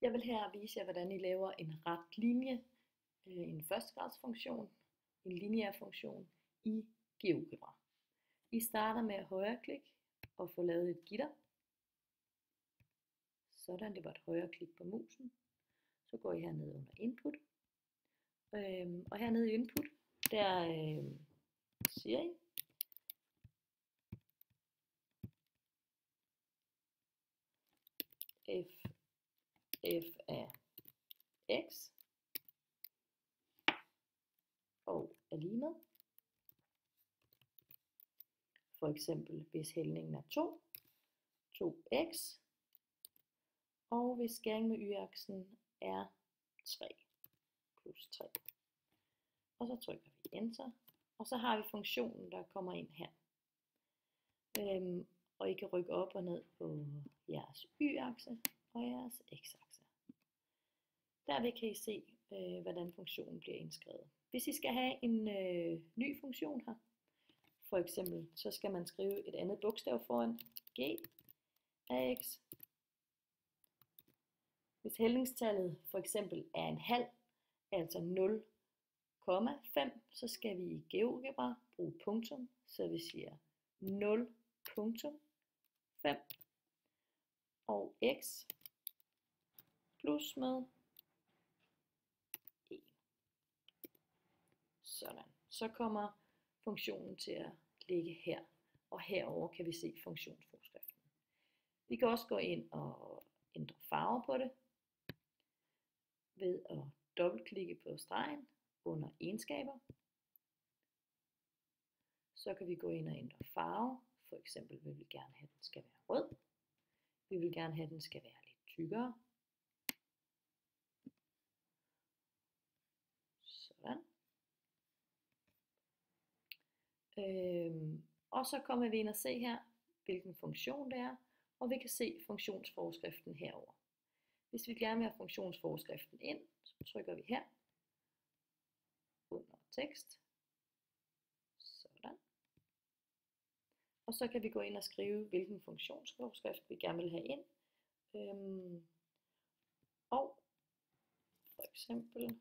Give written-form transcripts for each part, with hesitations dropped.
Jeg vil her vise jer, hvordan I laver en ret linje, en førstegradsfunktion, en lineær funktion i GeoGebra. I starter med at højreklikke og få lavet et gitter. Sådan, det var et højreklik på musen. Så går I hernede under input. Og hernede i input, der siger I f af x og er lige med. For eksempel hvis hældningen er 2, 2x, og hvis skæring med y-aksen er 3 plus 3. Og så trykker vi enter, og så har vi funktionen, der kommer ind her. Og I kan rykke op og ned på jeres y-akse og jeres x-akse. Derved kan I se, hvordan funktionen bliver indskrevet. Hvis I skal have en ny funktion her, for eksempel, så skal man skrive et andet bogstav foran, g af x. Hvis hældningstallet for eksempel er en halv, altså 0,5, så skal vi i GeoGebra bruge punktum, så vi siger 0,5 og x plus med 1. Sådan. Så kommer funktionen til at ligge her, og herover kan vi se funktionsforskriften. Vi kan også gå ind og ændre farve på det ved at dobbeltklikke på stregen under egenskaber. Så kan vi gå ind og ændre farve. For eksempel vil vi gerne have, at den skal være rød. Vi vil gerne have, at den skal være lidt tykkere. Sådan. Og så kommer vi ind og se her, hvilken funktion det er, og vi kan se funktionsforskriften herover. Hvis vi gerne vil have funktionsforskriften ind, så trykker vi her under tekst. Sådan. Og så kan vi gå ind og skrive, hvilken funktionsforskrift vi gerne vil have ind. Og for eksempel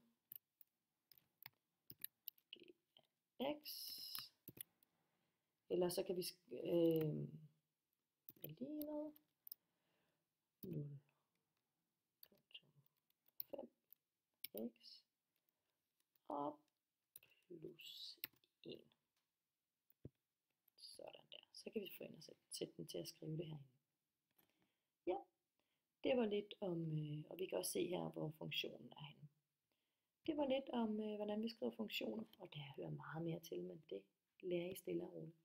x, eller så kan vi lige med 0,5 x og plus 1. Sådan der. Så kan vi få ind og sætte den til at skrive det herinde. Ja, det var lidt om, og vi kan også se her, hvor funktionen er henne. Det var lidt om, hvordan vi skriver funktioner, og der hører meget mere til, men det lærer I stille og roligt.